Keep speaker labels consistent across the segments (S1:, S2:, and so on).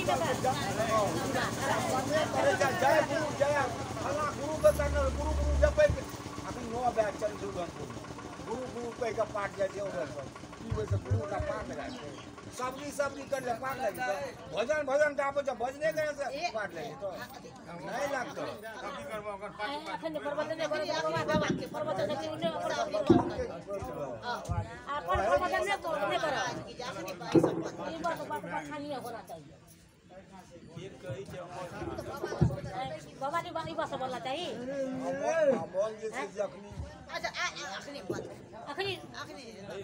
S1: जय गुरु जय अल्लाह गुरु का करना गुरु गुरु जब पे अभी नो बैच चल जुड़न गुरु गुरु पे का पाठ जाते हो वैसे गुरु का पाठ लगाते सबरी कर ले पाठ लगे तो भजन का जब भजने करे से पाठ लगे तो नहीं लगता कभी करबो अगर पाठ अखन प्रवचन करे बाबा के प्रवचन के उन्हें अपन प्रवचन ने करो की जाने भाई सब ई बात खानी होना चाहिए बाबा ने बात भाषा बोलना चाहिए बोल जैसे अखनी अच्छा अखनी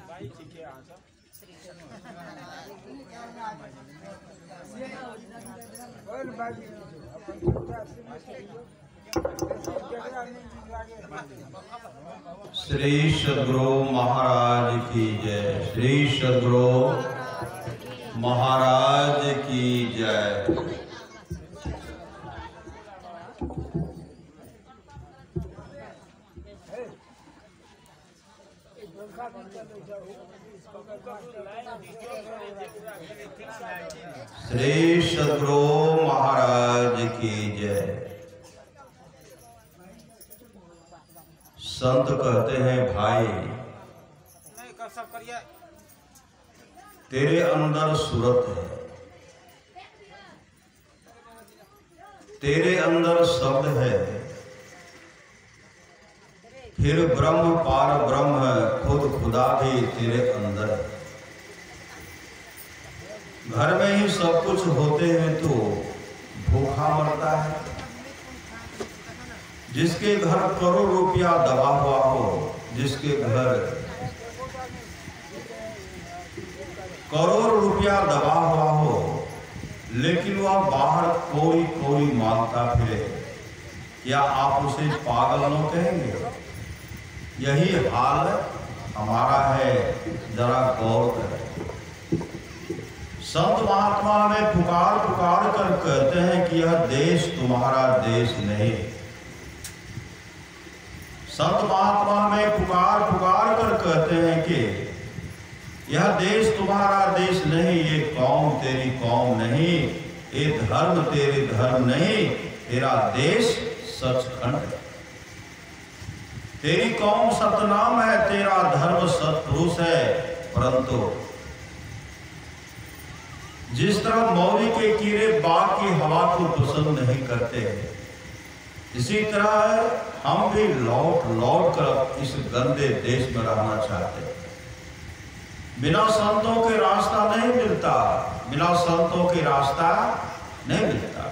S1: भाई ठीक है आजा
S2: श्री सद्गुरु महाराज की जय। श्री सद्गुरु महाराज की जय। श्री सद्गुरु महाराज की जय। संत कहते हैं भाई तेरे अंदर सूरत है, तेरे अंदर शब्द है, फिर ब्रह्म पार ब्रह्म खुद खुदा भी तेरे अंदर है। घर में ही सब कुछ होते हैं तो भूखा मरता है। जिसके घर करोड़ रुपया दबा हुआ हो, जिसके घर करोड़ रुपया दबा हुआ हो, लेकिन वह बाहर कोई कोई मांगता फिरे, क्या आप उसे पागल न कहेंगे? यही हाल हमारा है, जरा गौर करें। संत महात्मा में पुकार पुकार कर कहते हैं कि यह देश तुम्हारा देश नहीं। संत महात्मा में पुकार पुकार कर कहते हैं कि यह देश तुम्हारा देश नहीं, ये कौम तेरी कौम नहीं, ये धर्म तेरे धर्म नहीं, तेरा देश सचखंड है। तेरी कौम सतनाम है, तेरा धर्म सतपुरुष है। परंतु जिस तरह मौरी के कीड़े बाग की हवा को पसंद नहीं करते, इसी तरह हम भी लौट लौट कर इस गंदे देश में रहना चाहते हैं। बिना संतों के रास्ता नहीं मिलता, बिना संतों के रास्ता नहीं मिलता।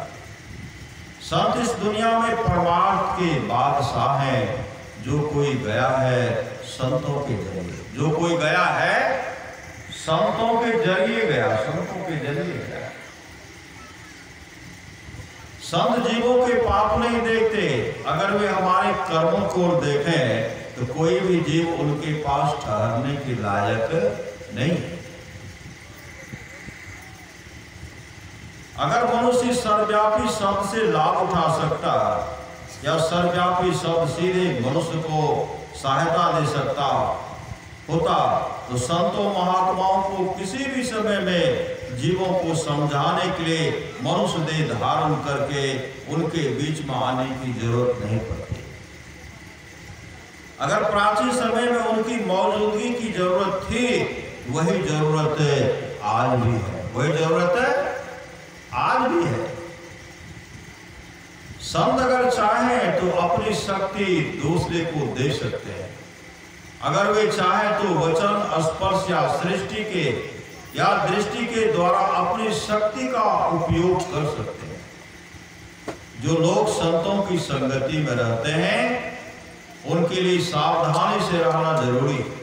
S2: संत इस दुनिया में परमार्थ के बादशाह हैं। जो कोई गया है संतों के जरिए, जो कोई गया है संतों के जरिए गया, संतों के जरिए गया। संत जीवों के पाप नहीं देखते। अगर वे हमारे कर्मों को देखें तो कोई भी जीव उनके पास ठहरने के लायक नहीं। अगर मनुष्य सर्वव्यापी शब्द से लाभ उठा सकता या सर्वव्यापी शब्द सीधे मनुष्य को सहायता दे सकता होता तो संतों महात्माओं को किसी भी समय में जीवों को समझाने के लिए मनुष्य देह धारण करके उनके बीच में आने की जरूरत नहीं पड़ती। अगर प्राचीन समय में उनकी मौजूदगी की जरूरत थी, वही जरूरत आज भी है, वही जरूरत आज भी है। संत अगर चाहें तो अपनी शक्ति दूसरे को दे सकते हैं। अगर वे चाहें तो वचन, स्पर्श या सृष्टि के या दृष्टि के द्वारा अपनी शक्ति का उपयोग कर सकते हैं। जो लोग संतों की संगति में रहते हैं उनके लिए सावधानी से रहना जरूरी है।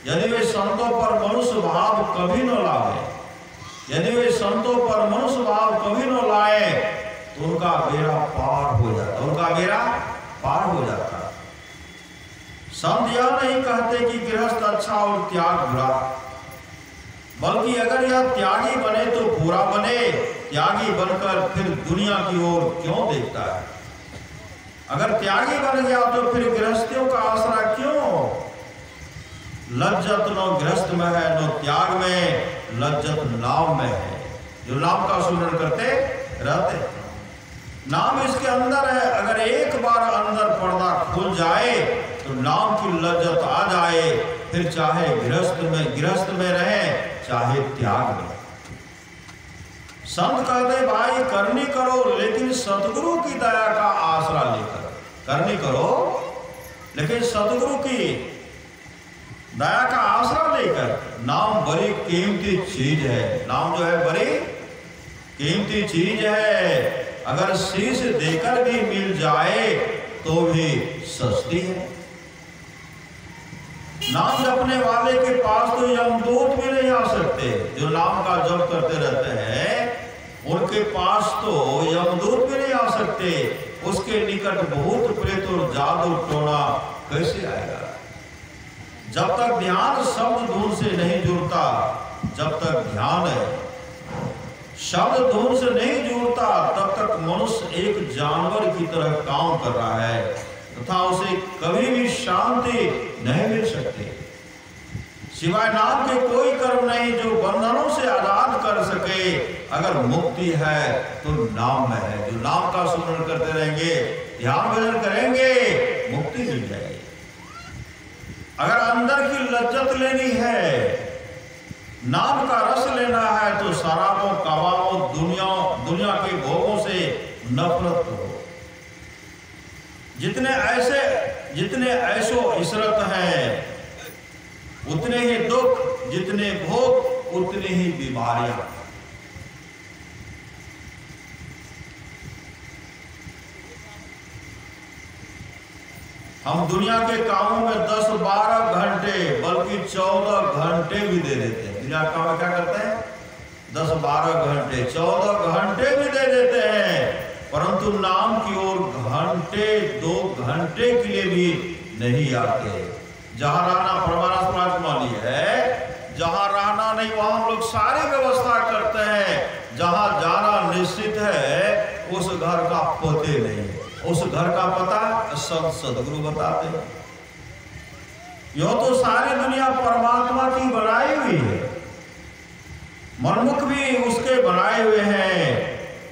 S2: यदि वे संतों पर मनुष्य भाव कभी न लाए, यदि वे संतों पर मनुष्य भाव कभी न लाए तो उनका बेड़ा पार हो जाता, उनका बेड़ा पार हो जाता। संत यह नहीं कहते कि गृहस्थ अच्छा और त्याग बुरा, बल्कि अगर यह त्यागी बने तो बुरा बने। त्यागी बनकर फिर दुनिया की ओर क्यों देखता है? अगर त्यागी बन गया तो फिर गृहस्थियों का आसरा क्यों? लज्जत न गृहस्थ में है, न त्याग में, लज्जत नाव में है। जो नाम का सुमरण करते रहते हैं। नाम इसके अंदर है, अगर एक बार अंदर पर्दा खुल जाए तो नाम की लज्जत आ जाए, फिर चाहे गृहस्थ में रहे, चाहे त्याग में। संत कहते भाई करनी करो लेकिन सतगुरु की दया का आसरा लेकर। करनी करो लेकिन सतगुरु की दया का आसरा लेकर। नाम बड़ी कीमती चीज है, नाम जो है बड़ी कीमती चीज है। अगर शीश देकर भी मिल जाए तो भी सस्ती है। नाम जपने वाले के पास तो यमदूत भी नहीं आ सकते। जो नाम का जप करते रहते हैं उनके पास तो यमदूत भी नहीं आ सकते। उसके निकट भूत प्रेत और जादू टोना कैसे आएगा? जब तक ध्यान शब्द धुन से नहीं जुड़ता, जब तक ध्यान है शब्द धुन से नहीं जुड़ता, तब तक मनुष्य एक जानवर की तरह काम कर रहा है तथा उसे कभी भी शांति नहीं मिल सकती। सिवाय नाम के कोई कर्म नहीं जो बंधनों से आजाद कर सके। अगर मुक्ति है तो नाम में है। जो नाम का सुमरण करते रहेंगे, ध्यान भजन करेंगे, मुक्ति मिल जाएगी। अगर अंदर की लज्जत लेनी है, नाम का रस लेना है, तो शराबों कबाबों दुनिया के भोगों से नफरत करो। जितने ऐशो इशरत है उतने ही दुख, जितने भोग उतनी ही बीमारियां। हम दुनिया के कामों में 10-12 घंटे बल्कि 14 घंटे भी दे देते हैं। दुनिया के काम में क्या करते हैं? 10-12 घंटे 14 घंटे भी दे देते हैं, परंतु नाम की ओर घंटे 2 घंटे के लिए भी नहीं आते। जहां रहना परमानंद मानी है, जहां रहना नहीं वहां हम लोग सारी व्यवस्था करते हैं। जहां जाना निश्चित है उस घर का पते नहीं, उस घर का पता सदगुरु बताते हैं। यो तो सारी दुनिया परमात्मा की बनाई हुई है। मनमुख भी उसके बनाए हुए हैं,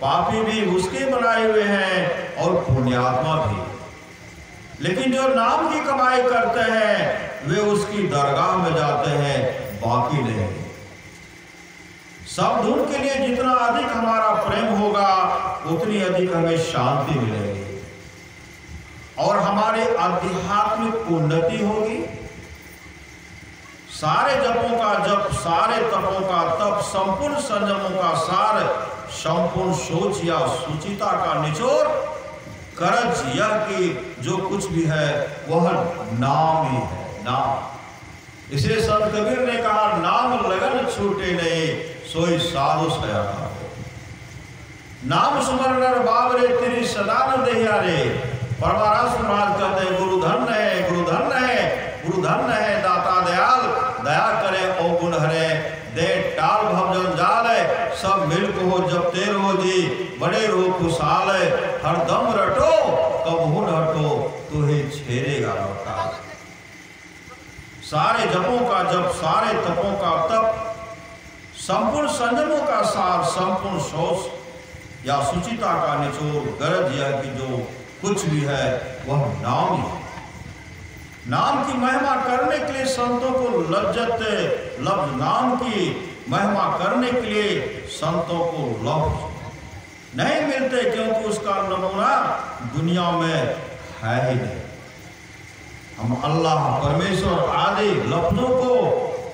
S2: पापी भी उसके बनाए हुए हैं और पुण्यात्मा भी। लेकिन जो नाम की कमाई करते हैं वे उसकी दरगाह में जाते हैं, बाकी नहीं। सब धुन के लिए जितना अधिक हमारा प्रेम होगा उतनी अधिक हमें शांति मिलेगी और हमारे आध्यात्मिक उन्नति होगी। सारे जपों का जप, सारे तपों का तप, संपूर्ण संयमों का सार, संपूर्ण सोच या सुचिता का निचोड़, करज यह कि जो कुछ भी है वह नाम ही है। नाम, इसे संत कबीर ने कहा, नाम लगन छूटे नहीं सोई साधु सयाना हो। नाम सुमरण बाबरे तेरी सदा न दहिया रे। परमारास महाराज कहते हैं गुरु धन्य है, गुरु धन्य है, गुरु धन्य है दाता दयाल, दया करे ओ गुण हरे, दे टाल भवजन जाल, सब मिल को हो जब तेर हो जी, बड़े रो खुशहाल, हर दम रटो कबहू न हटो, तुहे छेड़ेगा लौटा। सारे जपों का जप, सारे तपों का तप, संपूर्ण संयमों का सार, संपूर्ण शौच या सुचिता का निचोड़, गरज यह कि जो कुछ भी है वह नाम ही है। नाम की महिमा करने के लिए संतों को लज्जत लफ्ज, नाम की महिमा करने के लिए संतों को लफ्ज नहीं मिलते, क्योंकि उसका नमूना दुनिया में है ही नहीं। हम अल्लाह परमेश्वर आदि लफ्जों को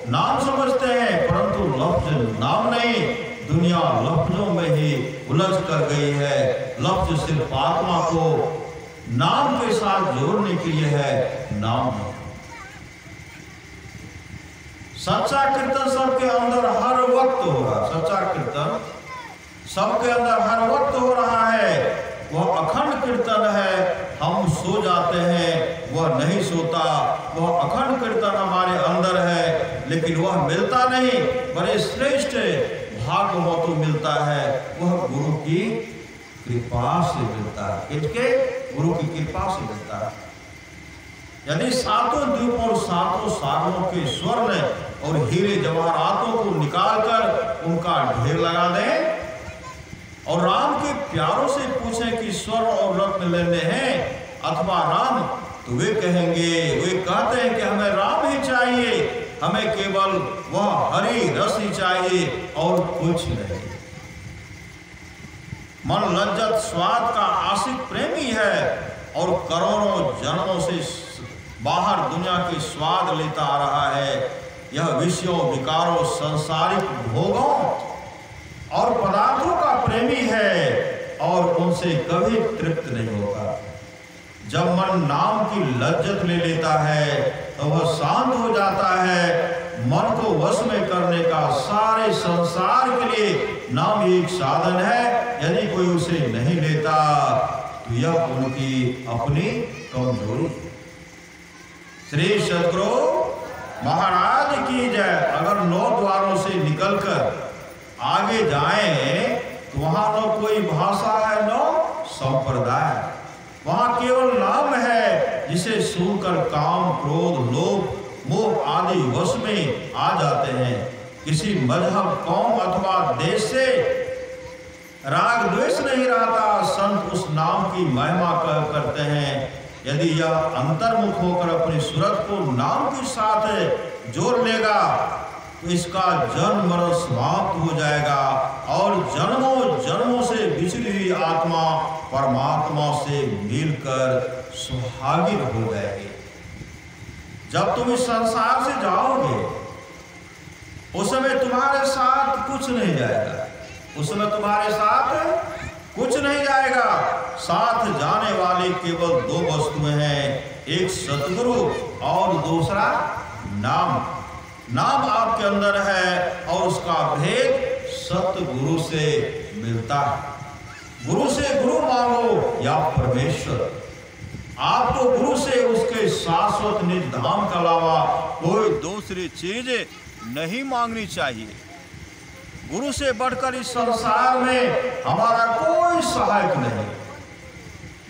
S2: नाम समझते हैं, परंतु लफ्ज नाम नहीं। दुनिया लफ्जों में ही उलझ कर गई है। लफ्ज सिर्फ आत्मा को नाम के साथ जोड़ने के लिए है, नाम नहीं। सच्चा कीर्तन सबके अंदर हर वक्त होगा। सच्चा कीर्तन सबके अंदर हर वक्त हो रहा है। वह अखंड कीर्तन है। हम सो जाते हैं, वह नहीं सोता। वह अखंड कीर्तन हमारे अंदर है, लेकिन वह मिलता नहीं। बड़े श्रेष्ठ भाग हो तो मिलता है, वह गुरु की कृपा से मिलता है। किसके? गुरु की कृपा से मिलता है। यदि सातों द्वीपों और सातों सागरों के स्वर्ण और हीरे जवाहरातों को निकालकर उनका ढेर लगा दें और राम के प्यारों से पूछें कि स्वर्ण और रत्न लेने हैं अथवा राम, तो वे कहेंगे, वे कहते हैं कि हमें राम ही चाहिए, हमें केवल वह हरी रस ही चाहिए और कुछ नहीं। मन लज्जत स्वाद का आशिक प्रेमी है और करोड़ों जन्मों से बाहर दुनिया के स्वाद लेता आ रहा है। यह विषयों, विकारों, सांसारिक भोगों और पदार्थों का प्रेमी है और उनसे कभी तृप्त नहीं होता। जब मन नाम की लज्जत ले लेता है तो वह शांत हो जाता है। मन को वश में करने का सारे संसार के लिए नाम एक साधन है। यदि कोई उसे नहीं लेता तो यह उनकी अपनी कमजोरी। श्री सद्गुरु महाराज की जय। अगर 9 द्वारों से निकलकर आगे जाएं तो वहां न कोई भाषा है न संप्रदाय, वहां केवल नाम है जिसे सुनकर काम, क्रोध, लोभ, मोह आदि वश में आ जाते हैं। किसी मजहब, कौम अथवा देश से राग द्वेष नहीं रहता। संत उस नाम की महिमा करते हैं। यदि यह अंतर्मुख होकर अपनी सूरत को नाम के साथ जोड़ लेगा तो इसका जन्म मरण समाप्त हो जाएगा और जन्मों जन्मों से बिछड़ी हुई आत्मा परमात्मा से मिलकर सुहागिन हो जाएगी। जब तुम इस संसार से जाओगे उस समय तुम्हारे साथ कुछ नहीं जाएगा, उस समय तुम्हारे साथ कुछ नहीं जाएगा। साथ जाने वाले केवल 2 वस्तुएं हैं, एक सतगुरु और दूसरा नाम। नाम आपके अंदर है और उसका भेद सतगुरु से मिलता है। गुरु से गुरु मांगो या परमेश्वर। आप तो गुरु से उसके शाश्वत निज धाम के अलावा कोई दूसरी चीज नहीं मांगनी चाहिए। गुरु से बढ़कर इस संसार में हमारा कोई सहायक नहीं।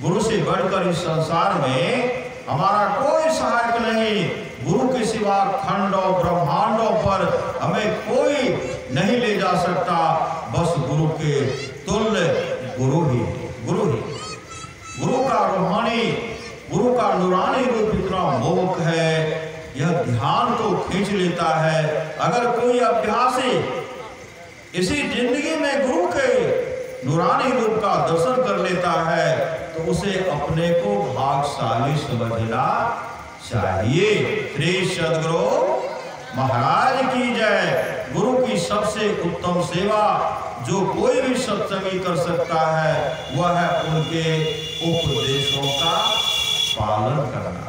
S2: गुरु से बढ़कर इस संसार में हमारा कोई सहायक नहीं। गुरु के सिवा खंडों ब्रह्मांडों पर हमें कोई नहीं ले जा सकता। बस गुरु के तुल्य गुरु ही, गुरु ही। गुरु का रूहानी, गुरु का नूरानी रूप इतना मोहक है, यह ध्यान को खींच लेता है। अगर कोई अभ्यासी इसी जिंदगी में गुरु के नूरानी रूप का दर्शन कर लेता है तो उसे अपने को भाग्यशाली समझना चाहिए। श्री सद्गुरु महाराज की जय। गुरु की सबसे उत्तम सेवा जो कोई भी सत्संगी कर सकता है वह है उनके उपदेशों का पालन करना।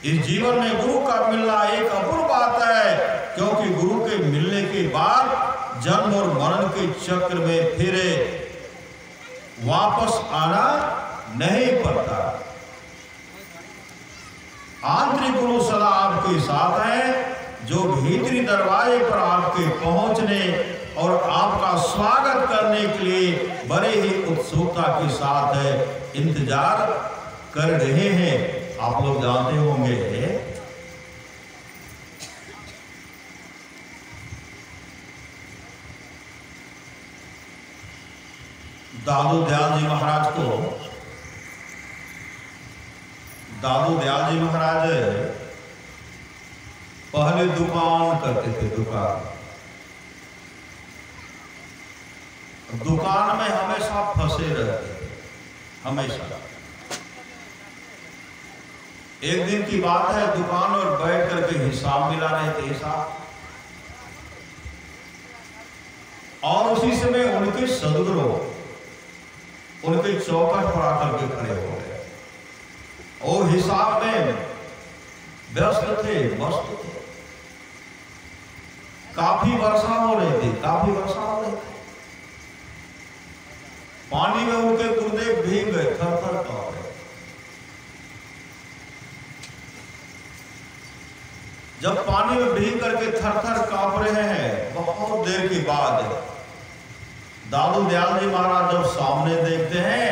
S2: इस जीवन में गुरु का मिलना एक अपूर्व बात है, क्योंकि गुरु के मिलने के बाद जन्म और मरण के चक्र में फिर वापस आना नहीं पड़ता। आंतरिक गुरु सदा आपके साथ है, जो भीतरी दरवाजे पर आपके पहुंचने और आपका स्वागत करने के लिए बड़े ही उत्सुकता के साथ इंतजार कर रहे हैं। आप लोग जानते होंगे दादू दयाल जी महाराज को, दादू दयाल जी महाराज पहले दुकान करते थे। दुकान में हमेशा फंसे रहते थे, हमेशा। एक दिन की बात है, दुकान और बैठ करके हिसाब मिला रहे थे, हिसाब। और उसी समय उनके सद्गुरु उनके चौखट पर आकर के खड़े हो गए। वो हिसाब में व्यस्त थे, मस्त थे। काफी वर्षा हो रही थी, काफी वर्षा हो रही थी। पानी में उनके गुरुदेव भीग गए, थर थर कांप रहे। जब पानी में भीग करके थर थर कांप रहे हैं, बहुत देर के बाद दादू दयाल जी महाराज जब सामने देखते हैं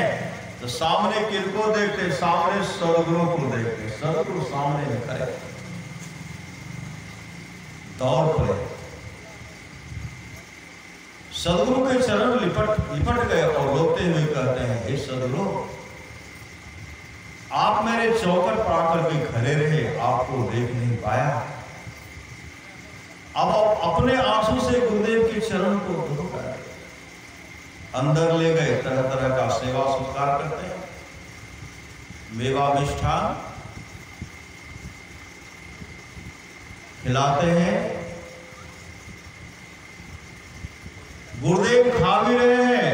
S2: तो सामने किनको देखते? सामने सद्गुरु को देखते। सद्गुरु सामने में खड़े, दौड़ पड़े, सद्गुरु के चरण लिपट गए और सदगुरु, आप मेरे चौखट पर आकर के खड़े रहे, आपको देख नहीं पाया। अब आप अपने आंसू से गुरुदेव के चरण को धो कर अंदर ले गए। तरह तरह का सेवा सत्कार करते हैं, मेवा मिष्ठान खिलाते हैं। गुरुदेव खा भी रहे हैं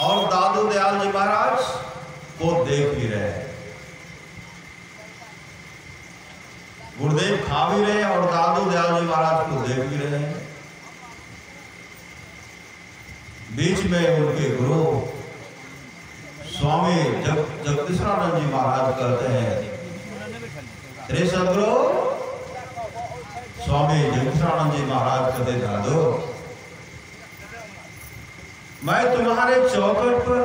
S2: और दादू दयाल जी महाराज को देख भी रहे हैं। गुरुदेव खा भी रहे हैं और दादू दयाल जी महाराज को देख भी रहे हैं। बीच में उनके गुरु स्वामी जगदीशानंद जी महाराज कहते हैं, तेरे सदगुरु स्वामी जगदीशानंद जी महाराज कहते, दादू मैं तुम्हारे चौखट पर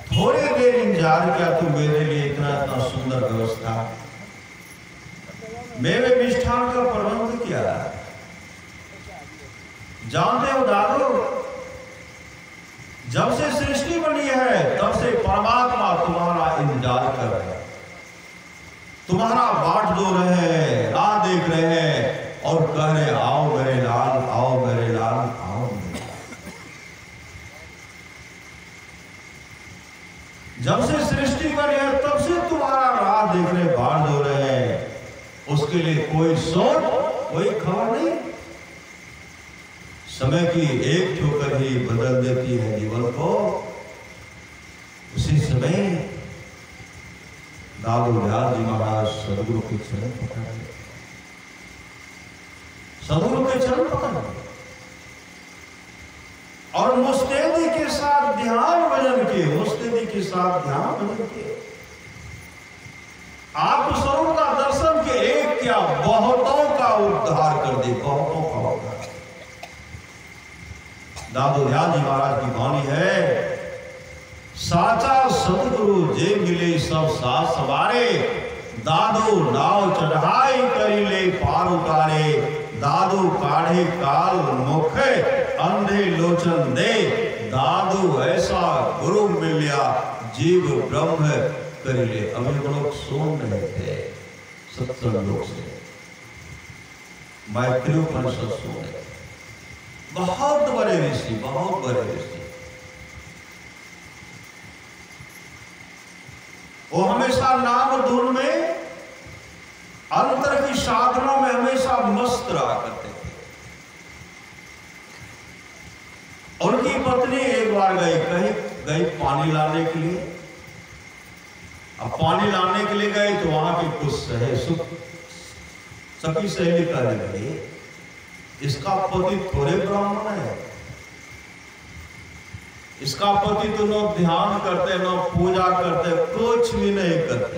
S2: थोड़ी देर इंतजार किया, तो मेरे लिए इतना सुंदर व्यवस्था, मेरे मिष्ठान का प्रबंध किया। जानते हो दादू, जब से सृष्टि बनी है तब से परमात्मा तुम्हारा इंतजार कर रहे हैं, तुम्हारा बाट जो रहे हैं, राह देख रहे हैं और कह रहे आओ मेरे लाल, आओ मेरे लाल, आओ मेरे लाल। जब से सृष्टि बनी है तब से तुम्हारा राह देख रहे, बाट जो रहे हैं, उसके लिए कोई सोच, कोई खबर नहीं। समय की एक ठोकर ही बदल देती है जीवन को। उसी समय दादू दयाल जी महाराज सदगुरु के चरण पकड़ ले, सदगुरु के चरण पकड़ ले और मुस्तैदी के साथ ध्यान भजन के, मुस्तैदी के साथ ध्यान भजन के आप स्वरूप का दर्शन के, एक क्या बहुतों का उद्धार कर दे, बहुतों का उद्धार। दादू दयाल जी महाराज की वाणी है, साचा सतगुरु जे मिले सब साथ सवारे, दादू नाव चढ़ाई करी ले पार उतारे, दादू काढ़े काल मुख अंधे लोचन दे, दादू ऐसा गुरु मिलिया जीव ब्रह्म कर ले। अभी हम लोग सुन रहे थे सत्संग लोग से, मैत्री उपनिषद सुन रहे, बहुत बड़े ऋषि, बहुत बड़े ऋषि, वो हमेशा नाम धुन में, अंतर की साधनों में हमेशा मस्त रहा करते थे। उनकी पत्नी एक बार गई पानी लाने के लिए। अब पानी लाने के लिए गए तो वहां के कुछ सखी सहेली कहने लगी, इसका पति थोड़े ब्राह्मण है, इसका पति तो न ध्यान करते, न पूजा करते, कुछ भी नहीं करते।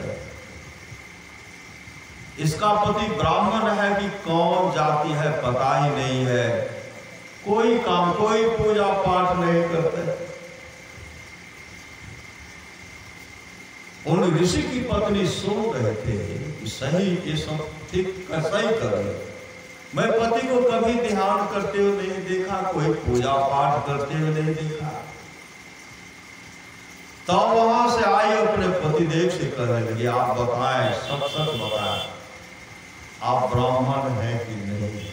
S2: इसका पति ब्राह्मण है कि कौन जाति है पता ही नहीं है, कोई काम, कोई पूजा पाठ नहीं करते। उन ऋषि की पत्नी सुन रहे थे कि सही, ये सब ठीक सही कर रहे, मैं पति को कभी ध्यान करते हुए नहीं देखा, कोई पूजा पाठ करते हुए नहीं देखा। तो वहां से आई, अपने पतिदेव से कहने लगी, आप बताएं, सच सच बताएं, आप ब्राह्मण हैं कि नहीं।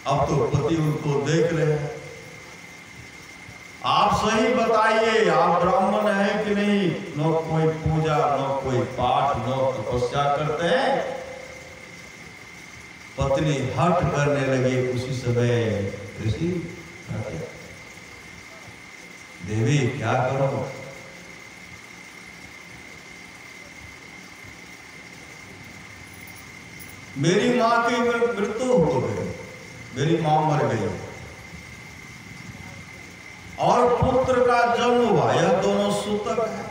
S2: अब तो पति उनको देख रहे हैं, आप सही बताइए, आप ब्राह्मण हैं कि नहीं। न कोई पूजा, न कोई पाठ, न तपस्या करते हैं। पत्नी हट करने लगी। उसी समय ऋषि कहते, देवी क्या करो, मेरी मां की मृत्यु हो गई, मेरी मां मर गई और पुत्र का जन्म हुआ, यह दोनों सूतक है।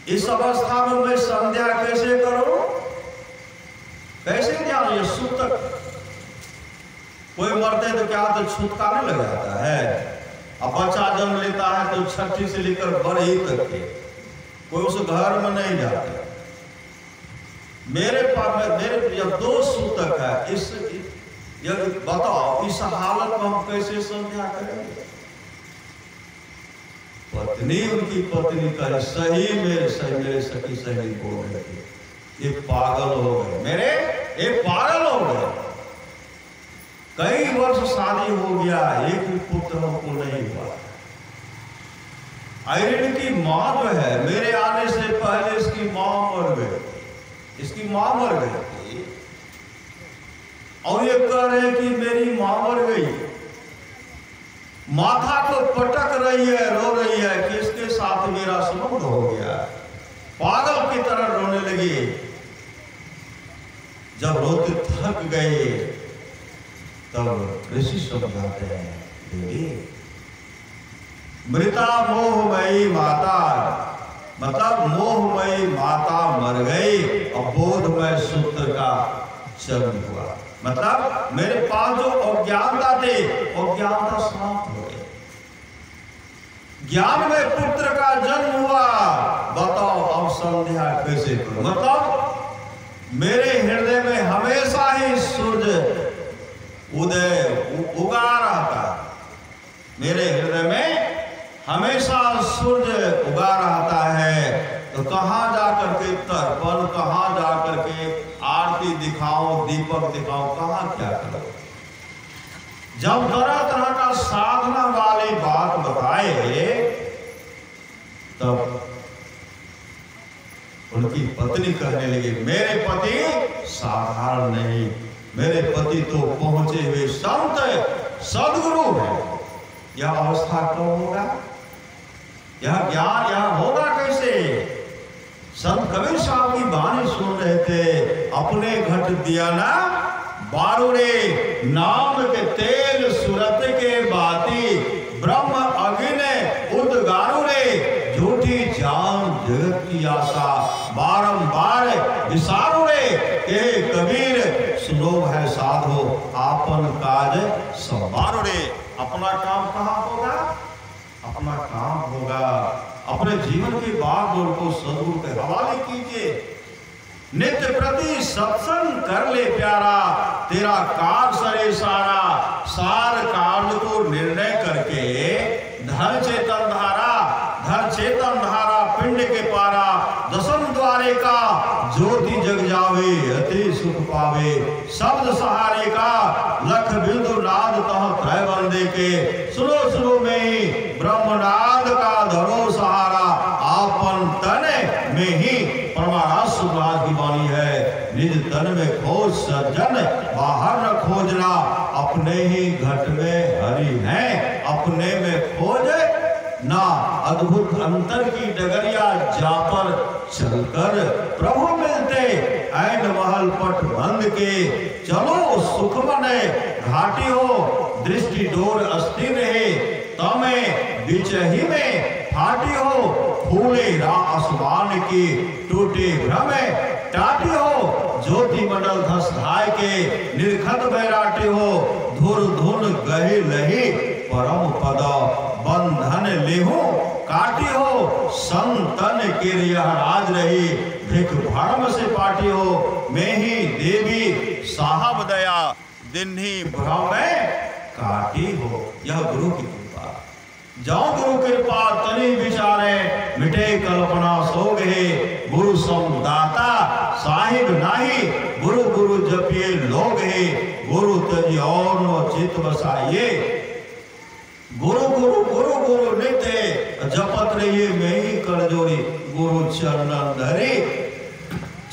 S2: इस अवस्था में मैं संध्या कैसे करूं, कैसे ध्यान। ये सूतक, कोई मरते तो क्या तो छुटकारे लग जाता है। अब बच्चा जन्म लेता है तो छठी से लेकर बड़े तक के कोई उस घर में नहीं जाते। मेरे पास जब दो सूतक है, यदि बताओ इस हालत में हम कैसे संध्या करेंगे? पत्नी उनकी पत्नी का सही मेरे सखी सही बोल रहे थे, ये पागल हो गए, ये पागल हो गए। कई वर्ष शादी हो गया, एक भी पुत्र हमको नहीं हुआ। आयरन की माँ जो है, मेरे आने से पहले इसकी माँ मर गई, इसकी माँ मर गई थी, और ये कह रहे कि मेरी माँ मर गई। माथा को पटक रही है, रो रही है कि इसके साथ मेरा संबंध हो गया। पागल की तरह रोने लगी। जब रोते थक गए तब ऋषि समझाते हैं, देवी मृता मोहमयी माता, मतलब मोहमयी माता मर गई, अबोधमय सूत्र का जन्म हुआ। मतलब मेरे पास जो अज्ञानता थे, अज्ञानता समाप्त हो गई, ज्ञान में पुत्र का जन्म हुआ। बताओ अब संध्या कैसे करूं? मतलब मेरे हृदय में हमेशा ही सूर्य उदय उगा रहता, मेरे हृदय में हमेशा सूर्य उगा रहता है। तो कहां जाकर के तर्पण, कहां जाकर के आरती दिखाओ, दीपक दिखाओ, कहां क्या करो? जब तरह तरह का साधना वाली बात बताए तब उनकी पत्नी कहने लगी, मेरे पति साधारण नहीं, मेरे पति तो पहुंचे हुए संत सदगुरु है। यह अवस्था कब होगा? यह ज्ञान यह होगा कैसे? संत कबीर साहब की वाणी सुन रहे थे, अपने घट दिया ना बारूरे, नाम के तेल सुरत के बाती, ब्रह्म अग्नि उद्गारू रे, झूठी जान जगत की आशा, बारंबार विसारू रे, के कबीर सुनो है साधो, आपन काज संवारो रे। अपना काम कहाँ होगा? अपना काम होगा, अपने जीवन की बात को सदगुरु के हवाले कीजिए। नित्य प्रति सत्संग कर ले प्यारा, तेरा कार सरे सारा, सार कार्य को निर्णय करके धर चेतन धारा पिंड के पारा, दसम द्वारे का ज्योति जग जावे, अति सुख पावे, शब्द सहारे का लख बिंदु नाद तह त्रय बंदे के, सुनो सुनो में ही ब्रह्मनाद का धरो सहारा, आपन तन में ही परमाराज सुराज की वाणी है, निज तन में खोज सज्जन बाहर न खोजना, अपने ही घट में हरि है, अपने में खोज ना, अद्भुत अंतर की डगरिया जा पर चलकर प्रभु मिलते, ऐन महल पट बंद के, चलो सुख मने घाटी हो, दृष्टि डोर अस्थिर रहे, तमे बिचही में फाटी हो, फूले रा आसमान की, टूटे भ्रमे टाटी हो, ज्योति मंडल धस धाय के, निर्खत बैराटी हो, धुर धुन गही लही, परम पद बंधन लेहू काटी हो, संतन के यह राज रही, भिख भरम से पाटी हो, मैं ही देवी साहब दया, दिन ही भ्रम में काटी हो। यह गुरु की कृपा, जाओ गुरु कृपा तनि विचारे, मिटे कल्पना सो गए, गुरु समदाता साहिब नाही, गुरु गुरु जपिए लोग है, गुरु तजी और नो चित बसाइए, गुरु गुरु गुरु गुरु नित्य जपत रहिए, मैं ही कर जोड़ी, गुरु चरणन धरे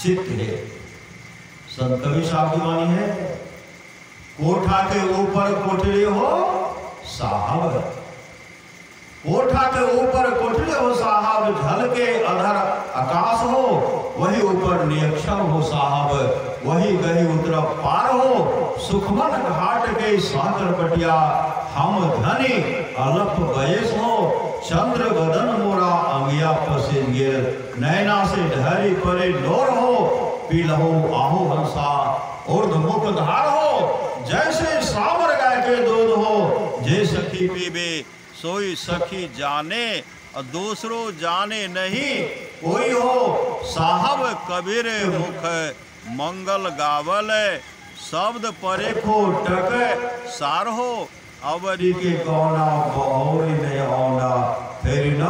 S2: चित्त है। संत कबीर साहब की वाणी है, कोठा के ऊपर कोठरी हो साहब, कोठा के ऊपर कोठरी हो साहब, झल के अधर आकाश हो, वही ऊपर नियक्षर हो साहब, वही गही उतर पार हो, सुखमन घाट के सागर पटिया, हम धनी अलप बयस हो, चंद्र बदन मोरा अंगिया पसे गिर, नैना से ढहरी परे नोर हो, पीलहो आहु हंसा उर्ध मुख धार हो, जैसे सावर गाय के दूध हो, जे सखी पीबे सोई सखी जाने, और दूसरो जाने नहीं कोई हो, साहब कबीर मुख मंगल गावल, शब्द परेखो टक सारहो अवरी के गौना बहुरी नहीं औना फिर न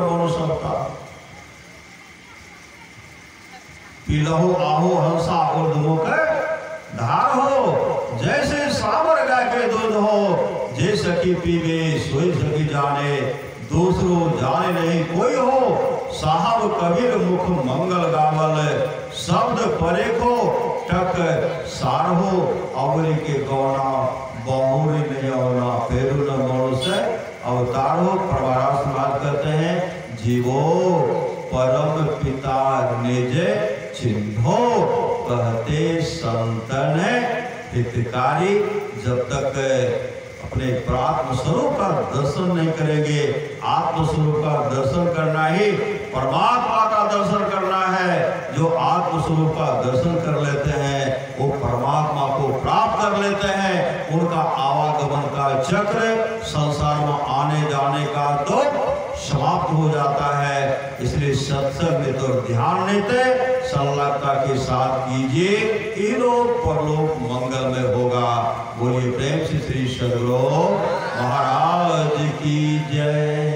S2: बोल सकता। पीलहो आहो हंसा उर्दमुख धार हो जैसे सावर गाय के दूध हो जे सखी पीवे सोई सखी जाने दूसरो जाने नहीं कोई हो साहब कबीर मुख मंगल गावल शब्द परेखो टक सार हो अवरी के गौना बहुरी नहीं होना फेरू न मोड़ से अवतार हो। प्रवारा समाज करते हैं जीवो परम पिता निज चिन्हो कहते संतन हितकारी। जब तक अपने प्रात्म स्वरूप का दर्शन नहीं करेंगे, आत्मस्वरूप का दर्शन करना ही परमात्मा का दर्शन करना है। जो आत्मस्वरूप का दर्शन कर लेते हैं वो परमात्मा को प्राप्त कर लेते हैं। उनका आवागमन का चक्र संसार में आने जाने का दुख समाप्त हो जाता है। इसलिए सत्संग में तो ध्यान देते संलग्नता के साथ कीजिए, इलोक परलोक मंगल में होगा। बोलिए प्रेम से श्री सद्गुरु महाराज की जय।